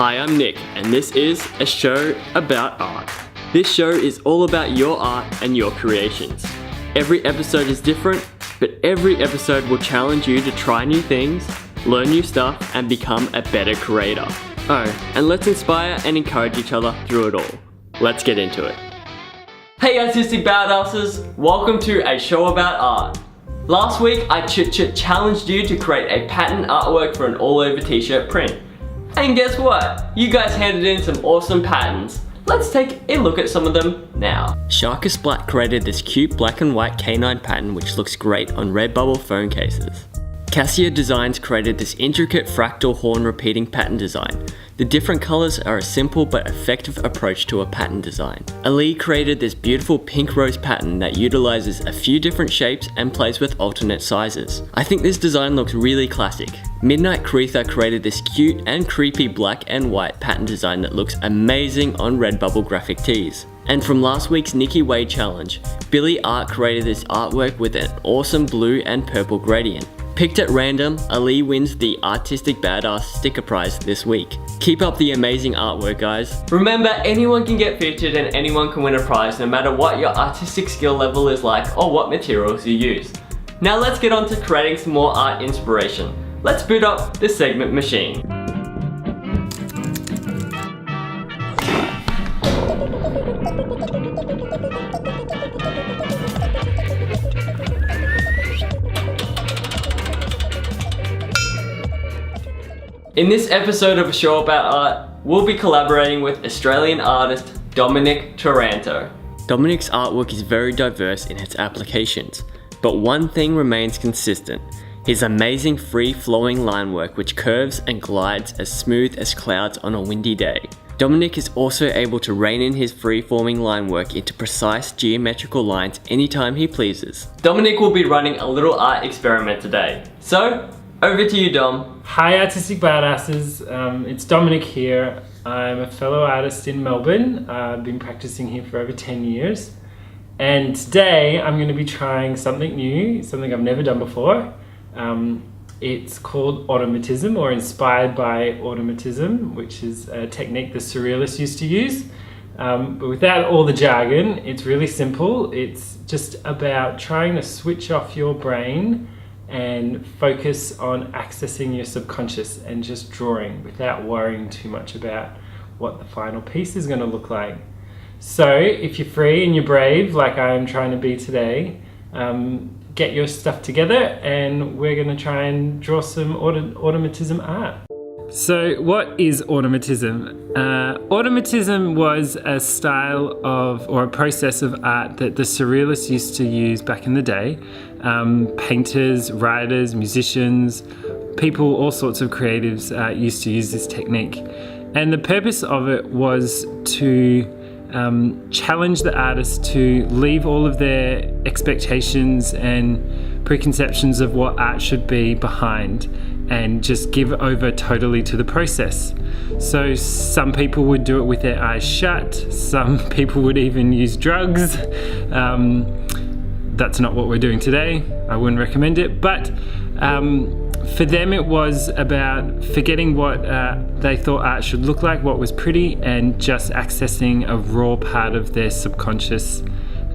Hi, I'm Nick, and this is a show about art. This show is all about your art and your creations. Every episode is different, but every episode will challenge you to try new things, learn new stuff, and become a better creator. Oh, and let's inspire and encourage each other through it all. Let's get into it. Hey artistic badasses, welcome to a show about art. Last week I challenged you to create a pattern artwork for an all-over t-shirt print. And guess what? You guys handed in some awesome patterns. Let's take a look at some of them now. Sharkus Black created this cute black and white canine pattern which looks great on Redbubble phone cases. Cassia Designs created this intricate fractal horn repeating pattern design. The different colours are a simple but effective approach to a pattern design. Ali created this beautiful pink rose pattern that utilises a few different shapes and plays with alternate sizes. I think this design looks really classic. Midnight Creetha created this cute and creepy black and white pattern design that looks amazing on Redbubble graphic tees. And from last week's Nikki Wade challenge, Billy Art created this artwork with an awesome blue and purple gradient. Picked at random, Ali wins the Artistic Badass sticker prize this week. Keep up the amazing artwork, guys. Remember, anyone can get featured and anyone can win a prize no matter what your artistic skill level is like or what materials you use. Now let's get on to creating some more art inspiration. Let's boot up the segment machine. In this episode of A Show About Art, we'll be collaborating with Australian artist Dominic Taranto. Dominic's artwork is very diverse in its applications, but one thing remains consistent: his amazing free-flowing line work which curves and glides as smooth as clouds on a windy day. Dominic is also able to rein in his free-forming line work into precise geometrical lines anytime he pleases. Dominic will be running a little art experiment today. So, over to you, Dom. Hi artistic badasses, it's Dominic here. I'm a fellow artist in Melbourne. I've been practicing here for over 10 years. And today I'm going to be trying something new, something I've never done before. It's called Automatism, or inspired by Automatism, which is a technique the Surrealists used to use. But without all the jargon, it's really simple. It's just about trying to switch off your brain and focus on accessing your subconscious and just drawing without worrying too much about what the final piece is going to look like. So if you're free and you're brave, like I am trying to be today, get your stuff together and we're going to try and draw some automatism art. So what is automatism? Automatism was a style of, or a process of art that the Surrealists used to use back in the day. Painters, writers, musicians, people, all sorts of creatives used to use this technique. And the purpose of it was to challenge the artist to leave all of their expectations and preconceptions of what art should be behind and just give over totally to the process. So some people would do it with their eyes shut, some people would even use drugs. That's not what we're doing today. I wouldn't recommend it, but for them it was about forgetting what they thought art should look like, what was pretty, and just accessing a raw part of their subconscious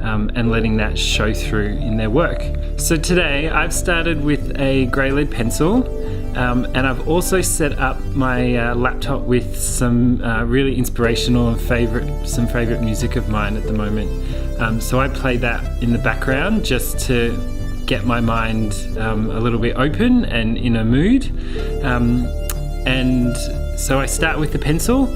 and letting that show through in their work. So today I've started with a grey lead pencil, and I've also set up my laptop with some really inspirational and some favourite music of mine at the moment. So I play that in the background just to get my mind a little bit open and in a mood. And so I start with the pencil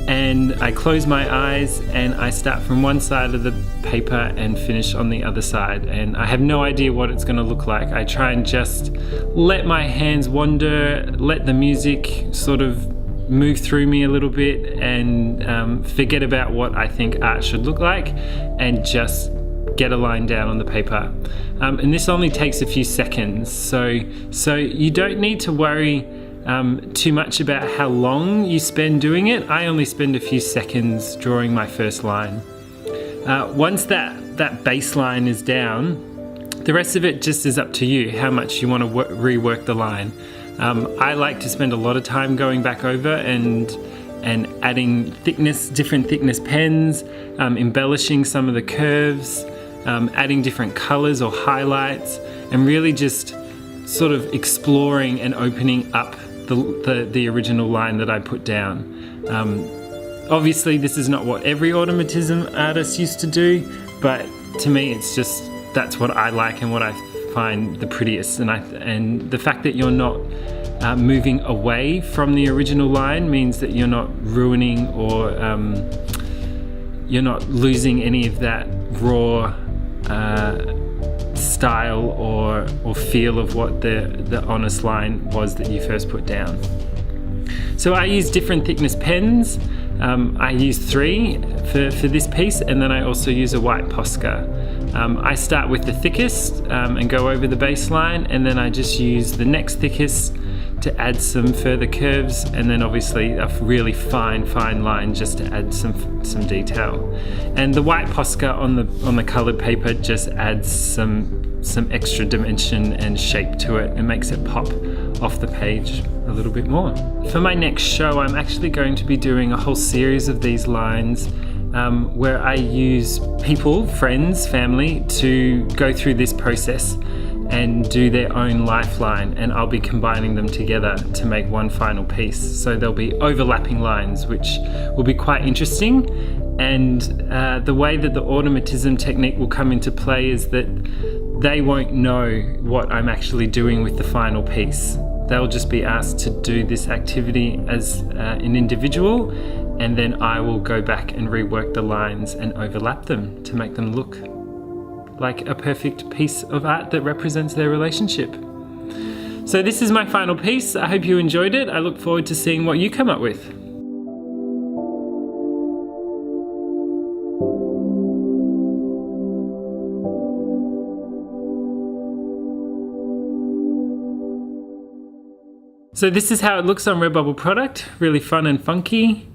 and I close my eyes and I start from one side of the paper and finish on the other side, and I have no idea what it's going to look like. I try and just let my hands wander, let the music sort of move through me a little bit, and forget about what I think art should look like and just get a line down on the paper. And this only takes a few seconds, so you don't need to worry too much about how long you spend doing it. I only spend a few seconds drawing my first line. Once that baseline is down, the rest of it just is up to you, how much you want to rework the line. I like to spend a lot of time going back over and and adding different thickness pens, embellishing some of the curves, adding different colors or highlights, and really just sort of exploring and opening up the original line that I put down. Obviously this is not what every automatism artist used to do, but to me that's what I like and what I find the prettiest. And the fact that you're not moving away from the original line means that you're not ruining or you're not losing any of that raw style or feel of what the honest line was that you first put down. So I use different thickness pens. I use 3 for this piece, and then I also use a white Posca. I start with the thickest and go over the baseline, and then I just use the next thickest to add some further curves, and then obviously a really fine line just to add some detail. And the white Posca on the colored paper just adds some extra dimension and shape to it and makes it pop off the page a little bit more. For my next show, I'm actually going to be doing a whole series of these lines where I use people, friends, family to go through this process and do their own lifeline, and I'll be combining them together to make one final piece. So there'll be overlapping lines, which will be quite interesting. And the way that the automatism technique will come into play is that they won't know what I'm actually doing with the final piece. They'll just be asked to do this activity as an individual, and then I will go back and rework the lines and overlap them to make them look like a perfect piece of art that represents their relationship. So this is my final piece. I hope you enjoyed it. I look forward to seeing what you come up with. So this is how it looks on Redbubble product, really fun and funky.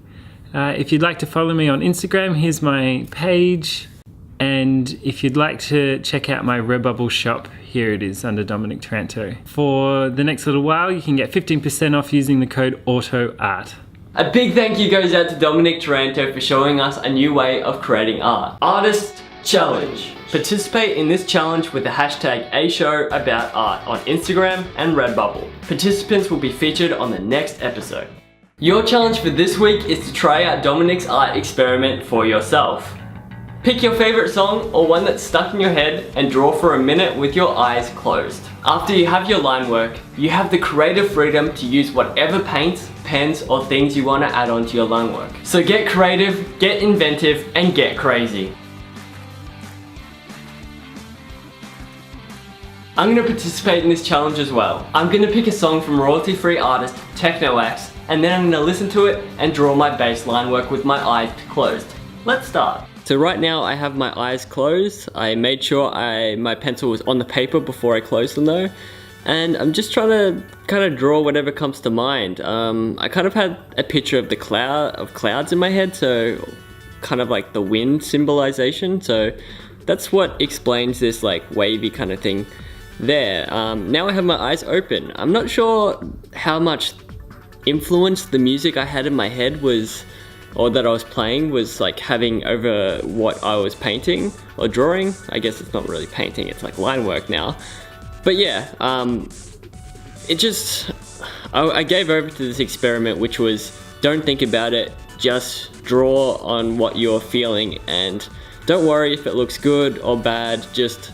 If you'd like to follow me on Instagram, here's my page. And if you'd like to check out my Redbubble shop, here it is under Dominic Taranto. For the next little while, you can get 15% off using the code AUTOART. A big thank you goes out to Dominic Toronto for showing us a new way of creating art. Artist Challenge. Participate in this challenge with the hashtag #AShowAboutArt on Instagram and Redbubble. Participants will be featured on the next episode. Your challenge for this week is to try out Dominic's art experiment for yourself. Pick your favorite song or one that's stuck in your head and draw for a minute with your eyes closed. After you have your line work, you have the creative freedom to use whatever paints, pens, or things you want to add onto your line work. So get creative, get inventive, and get crazy. I'm going to participate in this challenge as well. I'm going to pick a song from royalty-free artist TechnoX, and then I'm going to listen to it and draw my base line work with my eyes closed. Let's start. So right now I have my eyes closed. I made sure my pencil was on the paper before I closed them though. And I'm just trying to kind of draw whatever comes to mind. I kind of had a picture of clouds in my head, so kind of like the wind symbolization. So that's what explains this like wavy kind of thing there. Now I have my eyes open. I'm not sure how much influence the music I had in my head was, or that I was playing, was like having over what I was painting or drawing. I guess it's not really painting, it's like line work now. But yeah, I gave over to this experiment, which was don't think about it, just draw on what you're feeling, and don't worry if it looks good or bad, just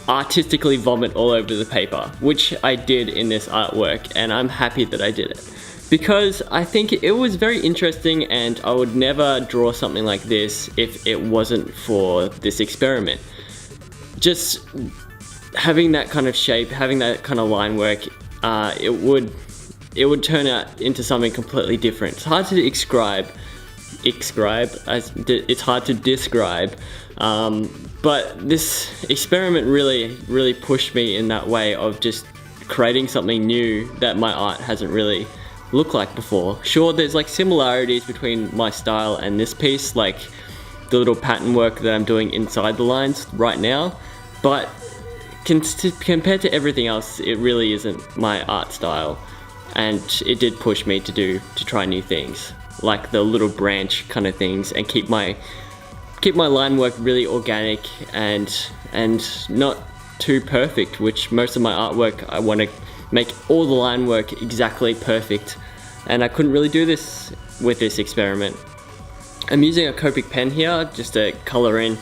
artistically vomit all over the paper, which I did in this artwork, and I'm happy that I did it. Because I think it was very interesting, and I would never draw something like this if it wasn't for this experiment. Just having that kind of shape, having that kind of line work, it would turn out into something completely different. It's hard to describe, but this experiment really pushed me in that way of just creating something new that my art hasn't really looked like before. Sure, there's like similarities between my style and this piece, like the little pattern work that I'm doing inside the lines right now, but compared to everything else, it really isn't my art style. and it did push me to try new things, like the little branch kind of things, and keep my line work really organic and not too perfect, which most of my artwork I want to make all the line work exactly perfect, and I couldn't really do this with this experiment. I'm using a Copic pen here just to color in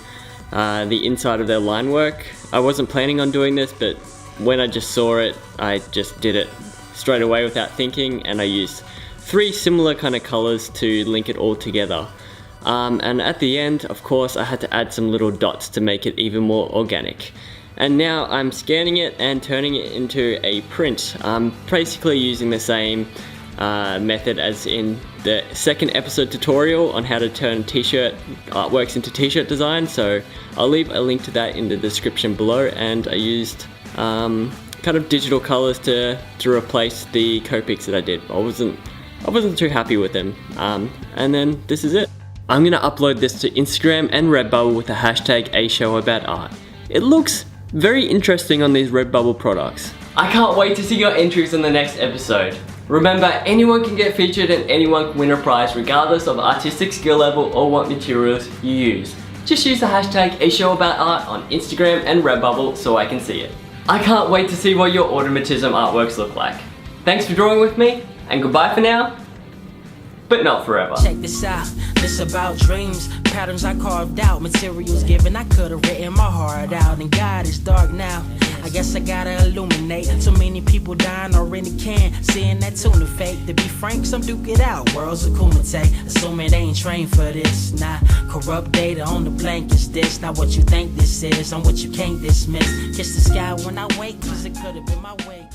the inside of their line work. I wasn't planning on doing this, but when I just saw it, I just did it straight away without thinking, and I used 3 similar kind of colors to link it all together. And at the end, of course, I had to add some little dots to make it even more organic. And now I'm scanning it and turning it into a print. I'm basically using the same method as in the second episode tutorial on how to turn t-shirt artworks into t-shirt design, so I'll leave a link to that in the description below. And I used kind of digital colors to replace the Copics that I did. I wasn't too happy with them, and then this is it. I'm gonna upload this to Instagram and Redbubble with the hashtag #AShowAboutArt. It looks very interesting on these Redbubble products. I can't wait to see your entries in the next episode. Remember, anyone can get featured and anyone can win a prize regardless of artistic skill level or what materials you use. Just use the hashtag #AShowAboutArt on Instagram and Redbubble so I can see it. I can't wait to see what your Automatism artworks look like. Thanks for drawing with me, and goodbye for now, but not forever. Check this out, this about dreams, patterns I carved out, materials given, I could've written my heart out, and God is dark now. I guess I gotta illuminate. So many people dying already can. Seeing that tuna fake. To be frank, some duke it out. Worlds of kumite. Assuming they ain't trained for this. Nah, corrupt data on the blank is this. Not what you think this is. I'm what you can't dismiss. Kiss the sky when I wake, cause it could've been my way.